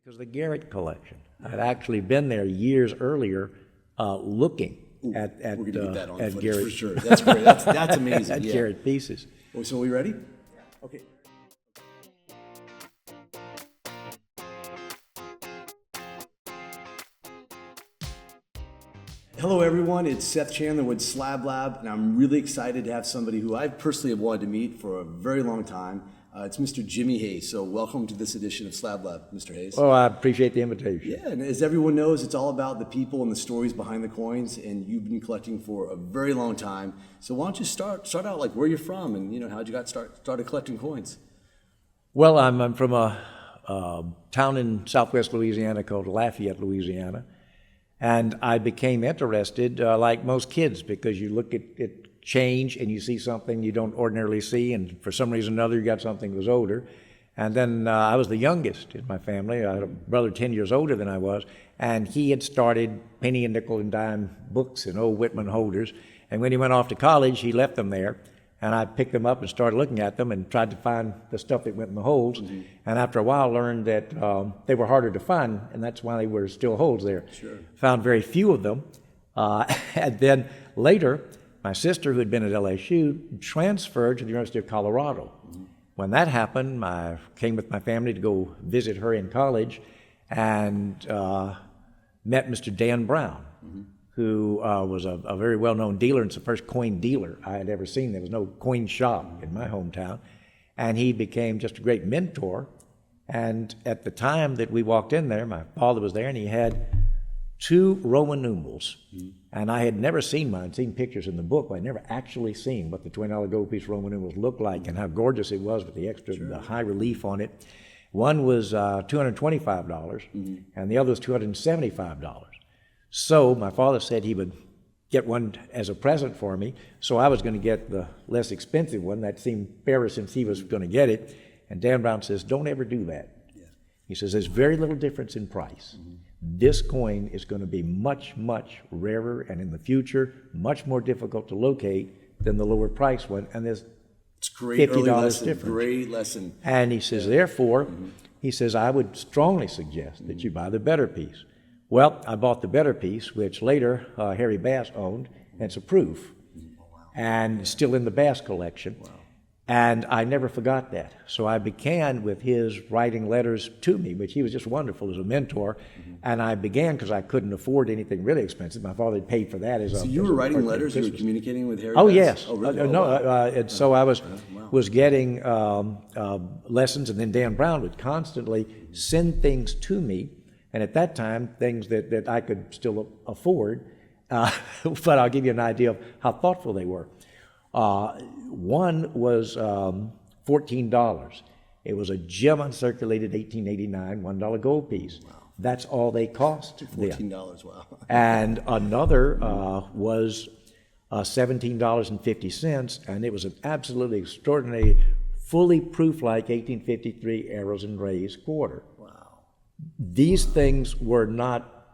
Because the Garrett collection. I'd actually been there years earlier looking at we're gonna get that on footage Garrett. for sure. That's great. That's amazing. At Yeah. Garrett pieces. So are we ready? Okay. Hello everyone, it's Seth Chandler with Slab Lab, and I'm really excited to have somebody who I personally have wanted to meet for a very long time. It's Mr. Jimmy Hayes. So welcome to this edition of Slab Lab, Mr. Hayes. Oh, I appreciate the invitation. Yeah, and as everyone knows, it's all about the people and the stories behind the coins, and you've been collecting for a very long time. So why don't you start out like where you're from, and how'd you started collecting coins? Well, I'm from a town in southwest Louisiana called Lafayette, Louisiana. And I became interested, like most kids, because you look at change and you see something you don't ordinarily see, and for some reason or another you got something that was older. And then I was the youngest in my family. I had a brother 10 years older than I was, and he had started penny and nickel and dime books and old Whitman holders. And when he went off to college, he left them there. And I picked them up and started looking at them and tried to find the stuff that went in the holes. Mm-hmm. And after a while, learned that they were harder to find, and that's why they were still holes there. Sure. Found very few of them. And then later, my sister, who had been at LSU, transferred to the University of Colorado. Mm-hmm. When that happened, I came with my family to go visit her in college and met Mr. Dan Brown. Mm-hmm. Who was a very well-known dealer. It's the first coin dealer I had ever seen. There was no coin shop in my hometown. And he became just a great mentor. And at the time that we walked in there, my father was there, and he had 2 Roman numerals. Mm-hmm. And I had never seen mine, seen pictures in the book, but I'd never actually seen what the $20 gold piece Roman numerals looked like and how gorgeous it was with the extra, the high relief on it. One was $225, mm-hmm. and the other was $275. So my father said he would get one as a present for me, so I was going to get the less expensive one. That seemed fairer since he was going to get it. And Dan Brown says, don't ever do that. Yeah. He says, there's very little difference in price. Mm-hmm. This coin is going to be much, much rarer, and in the future, much more difficult to locate than the lower price one. And there's $50 difference. Great lesson. And he says, therefore, he says, I would strongly suggest that you buy the better piece. Well, I bought the better piece, which later Harry Bass owned, and it's a proof, and it's still in the Bass collection. Wow. And I never forgot that. So I began with his writing letters to me, which he was just wonderful as a mentor. Mm-hmm. And I began because I couldn't afford anything really expensive. My father had paid for that. So you were writing letters? You were communicating with Harry Bass? Bass? Yes. Oh, really? And so I was getting lessons, and then Dan Brown would constantly send things to me. And at that time, things that I could still afford, but I'll give you an idea of how thoughtful they were. One was $14. It was a gem uncirculated 1889 $1 gold piece. Wow. That's all they cost. $14, wow. And another was $17.50, and it was an absolutely extraordinary, fully proof-like 1853 arrows and rays quarter. These things were not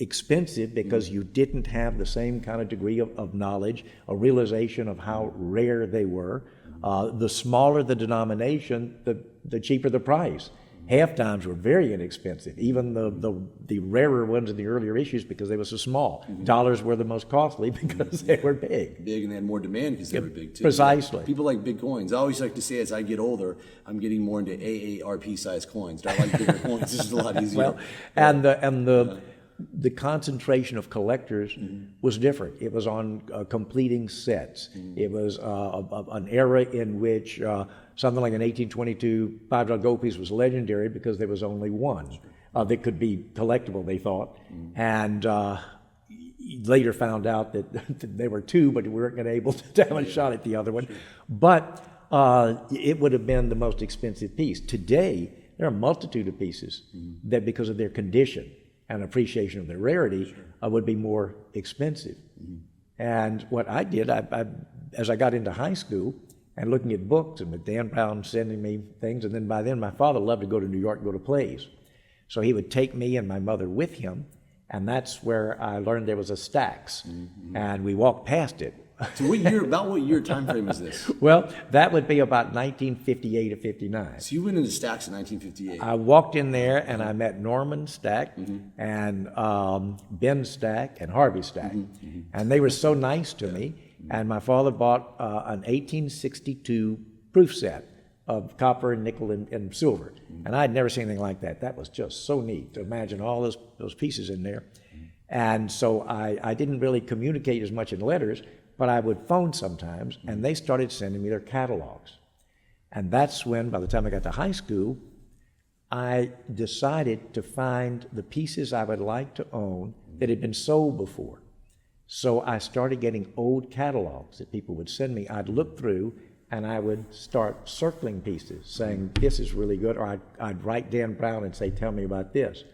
expensive because you didn't have the same kind of degree of knowledge, a realization of how rare they were. The smaller the denomination, the cheaper the price. Half dimes were very inexpensive, even the rarer ones in the earlier issues because they were so small. Mm-hmm. Dollars were the most costly because they were big. Big, and they had more demand because they were big too. Precisely. Yeah. People like big coins. I always like to say as I get older, I'm getting more into AARP size coins. I like bigger coins. This is a lot easier. Well, and the concentration of collectors was different. It was on completing sets. It was an era in which something like an 1822 $5 gold piece was legendary because there was only one that could be collectible, they thought. And later found out that there were 2, but we weren't going to be able to have a shot at the other one. Sure. But it would have been the most expensive piece. Today, there are a multitude of pieces that, because of their condition and appreciation of their rarity, would be more expensive. Mm-hmm. And what I did, as I got into high school and looking at books, and with Dan Brown sending me things, and then by then my father loved to go to New York and go to plays. So he would take me and my mother with him, and that's where I learned there was a Stax. Mm-hmm. And we walked past it So about what year time frame is this? Well, that would be about 1958 or 59. So you went into Stack's in 1958. I walked in there and I met Norman Stack and Ben Stack and Harvey Stack. And they were so nice to me. And my father bought an 1862 proof set of copper and nickel and silver. And I'd never seen anything like that. That was just so neat to imagine all those pieces in there. And so I didn't really communicate as much in letters, but I would phone sometimes, and they started sending me their catalogs. And that's when, by the time I got to high school, I decided to find the pieces I would like to own that had been sold before. So I started getting old catalogs that people would send me. I'd look through, and I would start circling pieces, saying, this is really good, or I'd write Dan Brown and say, tell me about this.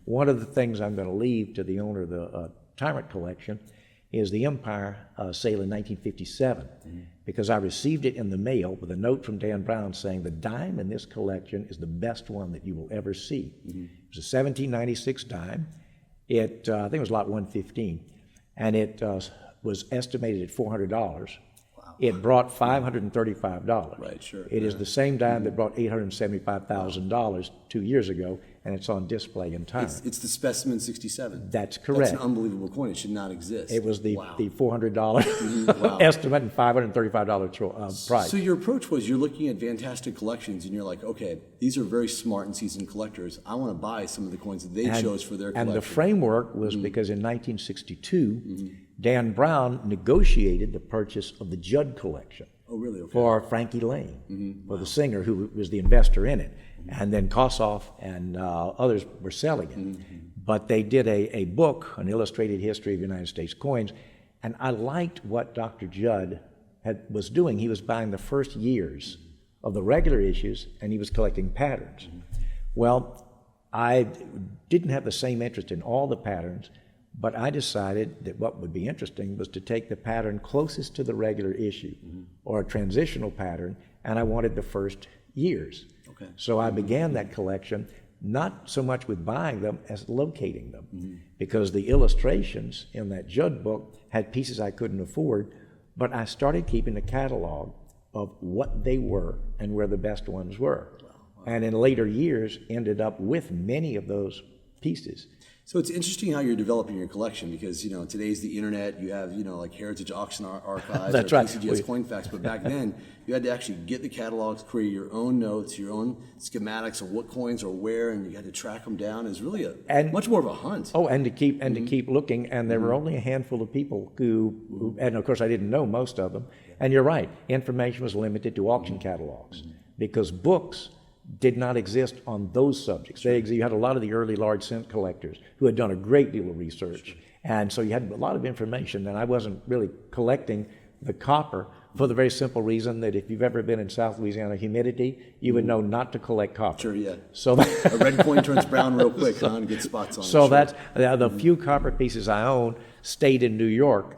One of the things I'm going to leave to the owner of the Tyrant collection is the Empire sale in 1957, because I received it in the mail with a note from Dan Brown saying, the dime in this collection is the best one that you will ever see. It was a 1796 dime. I think it was lot 115, and it was estimated at $400. It brought $535. Right, sure. It is the same dime that brought $875,000 2 years ago, and it's on display in Tyrant. It's the specimen 67. That's correct. That's an unbelievable coin. It should not exist. It was the $400 estimate and $535 price. So your approach was you're looking at fantastic collections and you're like, okay, these are very smart and seasoned collectors. I want to buy some of the coins that they chose for their collection. And the framework was because in 1962, Dan Brown negotiated the purchase of the Judd collection. Oh, really? Okay. For Frankie Lane, for the singer who was the investor in it. And then Kossoff and others were selling it. But they did a book, an illustrated history of United States coins, and I liked what Dr. Judd was doing. He was buying the first years of the regular issues, and he was collecting patterns. Well, I didn't have the same interest in all the patterns, but I decided that what would be interesting was to take the pattern closest to the regular issue, or a transitional pattern, and I wanted the first years. Okay. So I began that collection not so much with buying them as locating them, because the illustrations in that Judd book had pieces I couldn't afford, but I started keeping a catalog of what they were and where the best ones were. And in later years ended up with many of those pieces. So it's interesting how you're developing your collection because, today's the internet, you have, like Heritage Auction Archives That's or right. PCGS Coinfax, but back then you had to actually get the catalogs, create your own notes, your own schematics of what coins are where, and you had to track them down. It's really much more of a hunt. Oh, and to keep looking, and there were only a handful of people who, and of course I didn't know most of them, and you're right, information was limited to auction catalogs, because books did not exist on those subjects. You had a lot of the early large cent collectors who had done a great deal of research. And so you had a lot of information, and I wasn't really collecting the copper for the very simple reason that if you've ever been in South Louisiana humidity, you would know not to collect copper. Sure, yeah. So a red coin turns brown real quick, and get spots on it. So that's the few copper pieces I own stayed in New York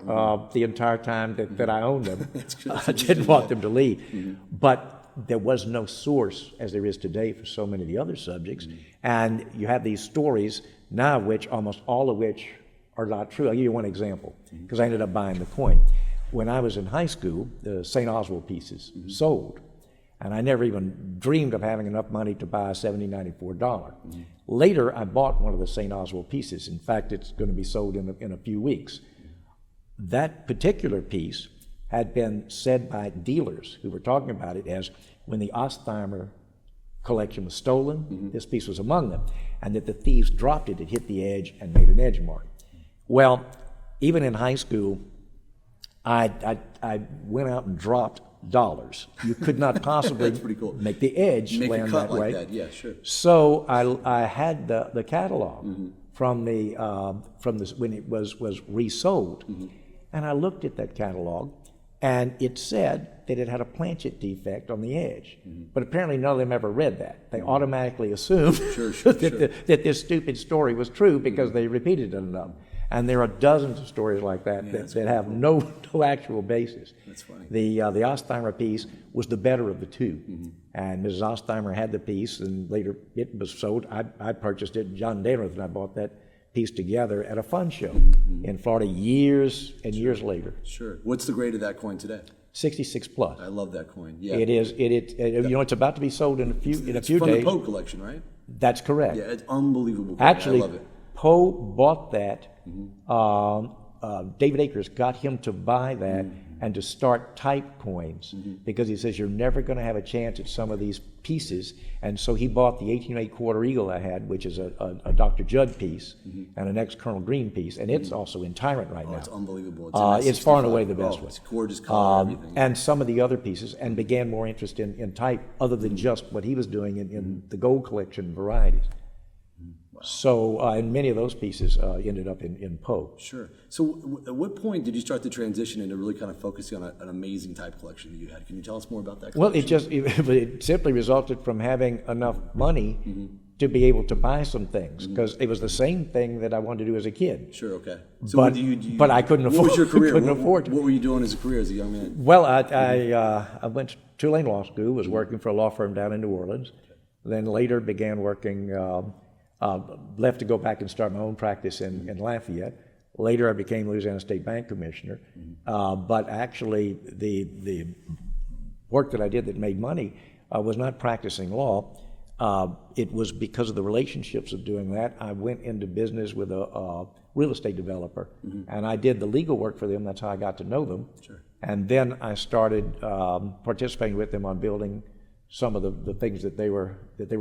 the entire time that I owned them. I didn't want them to leave. But there was no source as there is today for so many of the other subjects. And you have these stories now, almost all of which are not true. I'll give you one example, because I ended up buying the coin. When I was in high school, the St. Oswald pieces sold. And I never even dreamed of having enough money to buy a $70-94. Later, I bought one of the St. Oswald pieces. In fact, it's going to be sold in a few weeks. That particular piece had been said by dealers who were talking about it as when the Ostheimer collection was stolen, this piece was among them, and that the thieves dropped it, it hit the edge and made an edge mark. Well, even in high school, I went out and dropped dollars. You could not possibly That's pretty cool. make the edge Make land a cut that way. like that. Yeah, sure. So I had the catalog from when it was resold, and I looked at that catalog. And it said that it had a planchet defect on the edge. But apparently none of them ever read that. They automatically assumed that this stupid story was true because they repeated it enough. And there are dozens of stories like that that have no actual basis. That's funny. The Ostheimer piece was the better of the two. And Mrs. Ostheimer had the piece, and later it was sold. I purchased it. John Danforth and I bought that piece together at a fun show in Florida years and years later. Sure. What's the grade of that coin today? 66 plus. I love that coin. Yeah. It is. It's about to be sold in a few It's days. from the Pogue collection, right? That's correct. Yeah, it's unbelievable coin. Actually, I love it. Poe bought that. David Akers got him to buy that and to start type coins because he says you're never going to have a chance at some of these pieces. And so he bought the 1808 quarter eagle I had, which is a Dr. Judd piece and an ex-Colonel Green piece, and it's also in Tyrant right now. It's unbelievable. It's far and away the best one. It's gorgeous color, everything. And some of the other pieces, and began more interest in type other than just what he was doing in the gold collection varieties. So, and many of those pieces ended up in Poe. Sure. So, at what point did you start the transition into really kind of focusing on an amazing type collection that you had? Can you tell us more about that collection? Well, it simply resulted from having enough money to be able to buy some things, because it was the same thing that I wanted to do as a kid. Sure. Okay. So, but I couldn't afford. What was your career? Couldn't afford. What were you doing as a career as a young man? Well, I went to Tulane Law School. Was working for a law firm down in New Orleans. Then later began working. Left to go back and start my own practice in Lafayette. Later, I became Louisiana State Bank Commissioner. But actually, the work that I did that made money was not practicing law. It was because of the relationships of doing that. I went into business with a real estate developer, and I did the legal work for them. That's how I got to know them. Sure. And then I started participating with them on building some of the things that they were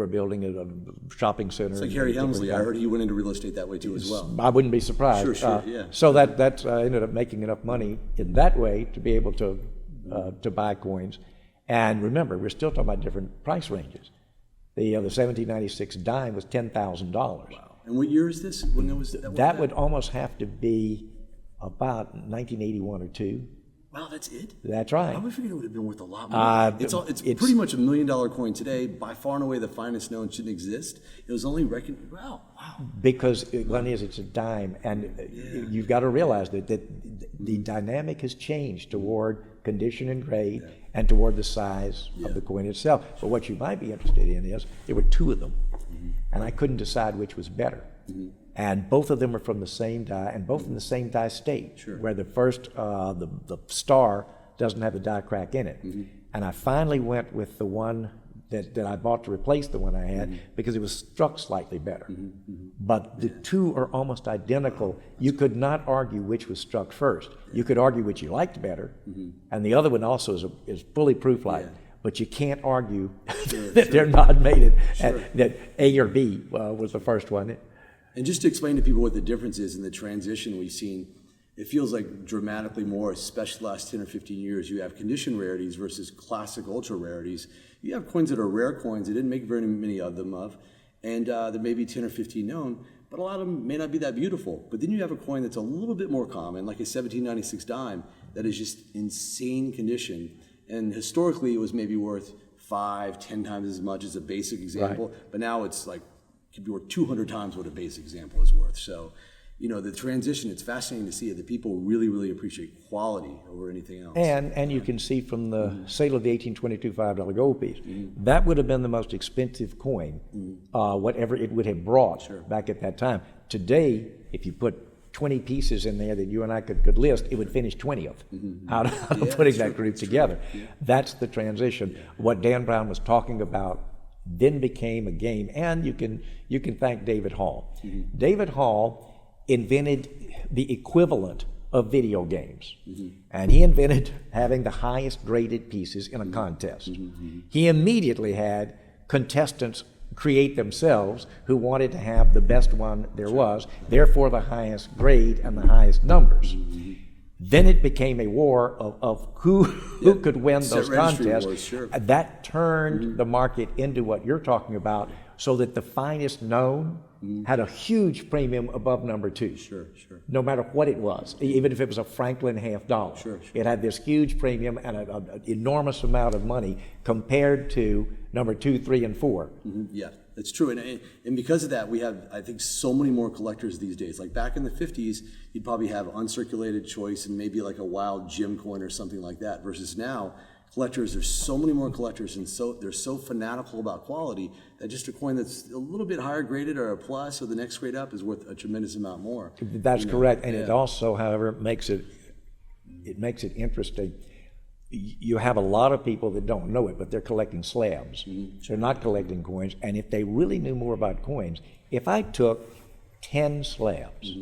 building at a shopping center. It's like Harry Helmsley. I heard he went into real estate that way too as well. I wouldn't be surprised. Sure, yeah. So that I ended up making enough money in that way to be able to buy coins. And remember, we're still talking about different price ranges. The 1796 dime was $10,000. Wow. And what year is this? When was that? That would almost have to be about 1981 or two. Wow, that's it? That's right. I would figure it would have been worth a lot more. It's pretty much $1 million coin today. By far and away the finest known, shouldn't exist. It was only reckoned. Wow. Because one is it's a dime, and you've got to realize that the dynamic has changed toward condition and grade and toward the size of the coin itself. But what you might be interested in is there were two of them, and I couldn't decide which was better. And both of them are from the same die, and both in the same die state, where the first, the star doesn't have the die crack in it. And I finally went with the one that I bought to replace the one I had because it was struck slightly better. But the two are almost identical. You could not argue which was struck first. You could argue which you liked better, and the other one also is fully proof-like. But you can't argue that they're not made that A or B was the first one. And just to explain to people what the difference is in the transition we've seen, it feels like dramatically more, especially the last 10 or 15 years. You have condition rarities versus classic ultra rarities. You have coins that are rare coins. They didn't make very many of them and there may be 10 or 15 known, but a lot of them may not be that beautiful. But then you have a coin that's a little bit more common, like a 1796 dime, that is just insane condition. And historically, it was maybe worth 5-10 times as much as a basic example, but now it's like could be worth 200 times what a basic example is worth. So, the transition, it's fascinating to see it, that people really, really appreciate quality over anything else. And you can see from the sale of the 1822 $5 gold piece, that would have been the most expensive coin, whatever it would have brought back at that time. Today, if you put 20 pieces in there that you and I could list, it would finish 20 of them out of putting that group together. That's the transition. What Dan Brown was talking about then became a game, and you can thank David Hall. David Hall invented the equivalent of video games, and he invented having the highest graded pieces in a contest. He immediately had contestants create themselves who wanted to have the best one there was, therefore the highest grade and the highest numbers. Then it became a war of who could win those contests. That turned the market into what you're talking about, so that the finest known had a huge premium above number two. No matter what it was, even if it was a Franklin $half. It had this huge premium and an enormous amount of money compared to number 2, 3, and 4. Yeah, that's true. And because of that, we have, I think, so many more collectors these days. Like back in the 50s, you'd probably have uncirculated choice and maybe like a wild gem coin or something like that, versus now, collectors, there's so many more collectors, and they're so fanatical about quality that just a coin that's a little bit higher graded or a plus or the next grade up is worth a tremendous amount more. That's correct, and it also, however, makes it interesting. You have a lot of people that don't know it, but they're collecting slabs. They're not collecting coins, and if they really knew more about coins, if I took 10 slabs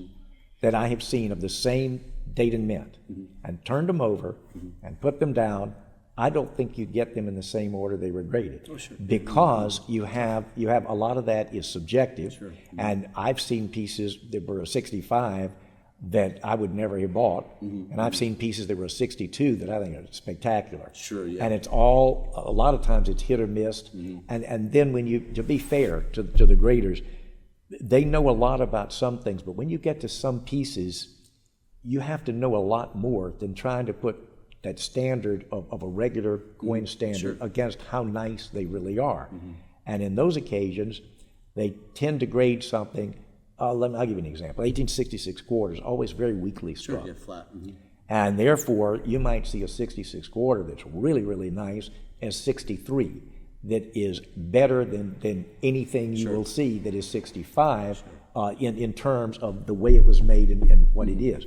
that I have seen of the same date and mint and turned them over and put them down, I don't think you'd get them in the same order they were graded. Oh, sure. Because you have a lot of that is subjective. Sure. And I've seen pieces that were a 65 that I would never have bought, and I've seen pieces that were a 62 that I think are spectacular. Sure, yeah. And it's all, a lot of times it's hit or miss. And then when you, to be fair to the graders, they know a lot about some things, but when you get to some pieces, you have to know a lot more than trying to put that standard of a regular coin standard against how nice they really are. And in those occasions, they tend to grade something. I'll give you an example. 1866 quarters, always very weakly struck. Sure, yeah, flat. And therefore, you might see a 66 quarter that's really, really nice as 63 that is better than anything you will see that is 65 in terms of the way it was made and what it is.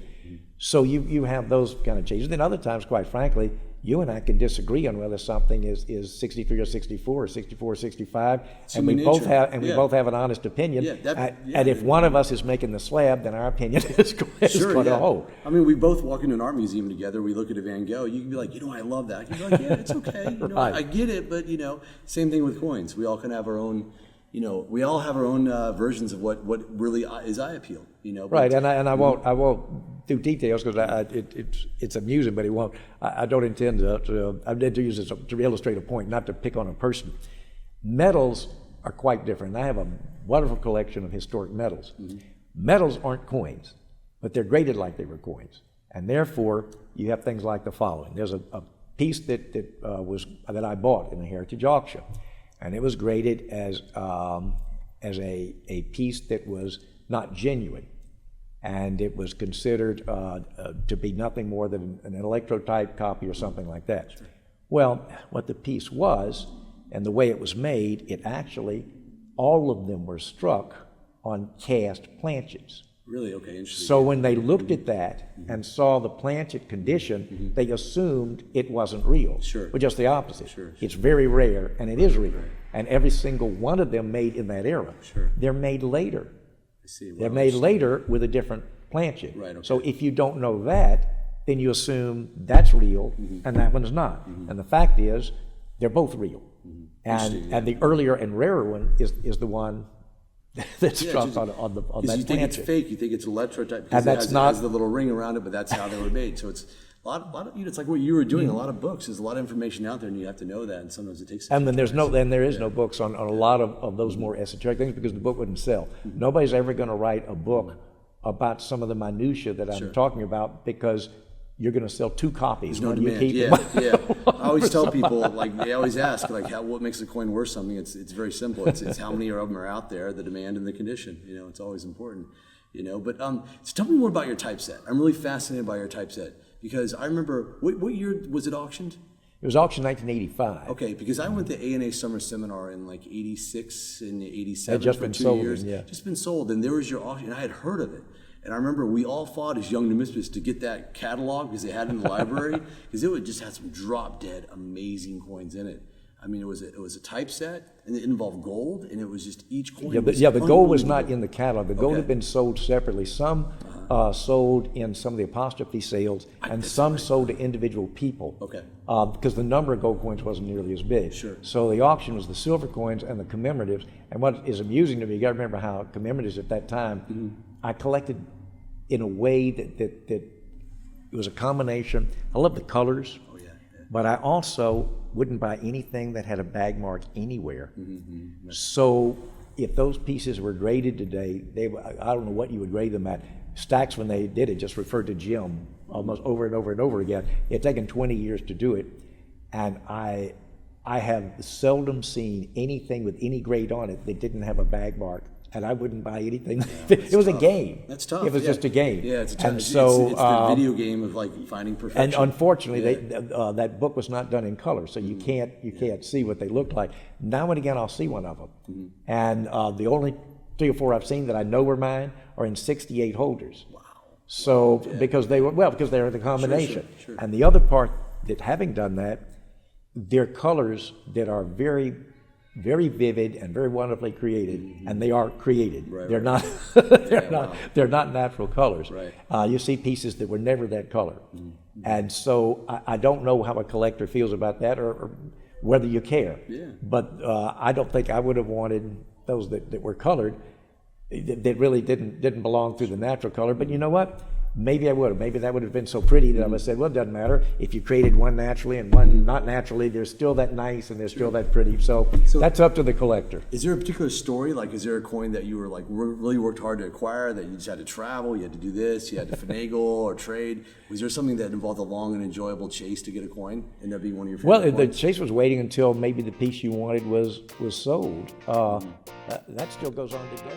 So you have those kind of changes. Then other times, quite frankly, you and I can disagree on whether something is 63 or 64 or 64 or 65, and we both have an honest opinion. And if one of us is making the slab, then our opinion is going to hold. I mean, we both walk into an art museum together. We look at a Van Gogh. You can be like, I love that. You can be like, yeah, it's okay. I get it, but same thing with coins. We all can have our own. We all have our own versions of what really is eye appeal. Right, and I won't do details because it's amusing, but I don't intend to. I intend to use this to illustrate a point, not to pick on a person. Metals are quite different. I have a wonderful collection of historic metals. Metals aren't coins, but they're graded like they were coins, and therefore you have things like the following. There's a piece that I bought in a heritage auction. And it was graded as a piece that was not genuine, and it was considered to be nothing more than an electrotype copy or something like that. Sure. Well, what the piece was, and the way it was made, it actually, all of them were struck on cast planchets. Really? Okay, interesting. So when they looked at that and saw the planchet condition, they assumed it wasn't real. Sure. But just the opposite. Sure. It's very rare, and it is real. Right. And every single one of them made in that era. Sure. They're made later. I see. They're made later with a different planchet. Right, okay. So if you don't know that, then you assume that's real, and that one's not. And the fact is, they're both real. And the earlier and rarer one is the one that's struck on that planchet. You think it's fake, you think it's electrotype because it has the little ring around it, but that's how they were made. So it's a lot of it's like what you were doing. A lot of books. There's a lot of information out there, and you have to know that. And sometimes it takes. And then there is no books on a lot of those more esoteric things because the book wouldn't sell. Nobody's ever going to write a book about some of the minutia that I'm talking about because you're going to sell 2 copies. There's no demand. I always tell people, they always ask, what makes a coin worth something? It's very simple. It's how many of them are out there, the demand and the condition. It's always important. But so tell me more about your typeset. I'm really fascinated by your typeset because I remember what year was it auctioned? It was auctioned 1985. Okay, because I went to A&A Summer Seminar in 86 and 87 just for been 2 sold, years. Just been sold, and there was your auction, and I had heard of it. And I remember we all fought as young numismatics to get that catalog because they had it in the library because it would just had some drop-dead amazing coins in it. I mean, it was a typeset, and it involved gold, and it was just each coin. The gold was not in the catalog. The gold had been sold separately. Some sold in some of the apostrophe sales, and some sold to individual people. Okay. Because the number of gold coins wasn't nearly as big. Sure. So the auction was the silver coins and the commemoratives. And what is amusing to me, you got to remember how commemoratives at that time, I collected in a way that it was a combination. I love the colors, but I also wouldn't buy anything that had a bag mark anywhere. So if those pieces were graded today, I don't know what you would grade them at. Stax, when they did it, just referred to Jim almost over and over and over again. It had taken 20 years to do it, and I have seldom seen anything with any grade on it that didn't have a bag mark and I wouldn't buy anything. It was tough. a game. That's tough. It was just a game. Yeah, it's and it's so the video game of like finding perfection. and unfortunately, that book was not done in color, so you can't see what they look like. Now and again, I'll see one of them, and the only 3 or 4 I've seen that I know were mine are in 68 holders. Wow. So because they're the combination, Sure. and the other part that having done that, they're colors that are very, very vivid and very wonderfully created, and they are created. They're not they're not natural colors. Right. You see pieces that were never that color, and so I don't know how a collector feels about that, or whether you care. Yeah. But I don't think I would have wanted those that were colored that really didn't belong through the natural color. But you know what? Maybe I would have. Maybe that would have been so pretty that I would have said, well, it doesn't matter. If you created one naturally and one not naturally, they're still that nice and they're still that pretty. So that's up to the collector. Is there a particular story? Like, is there a coin that you were like really worked hard to acquire, that you just had to travel, you had to do this, you had to finagle or trade? Was there something that involved a long and enjoyable chase to get a coin? And that being one of your favorite Well, the coins? chase was waiting until maybe the piece you wanted was sold. That still goes on today.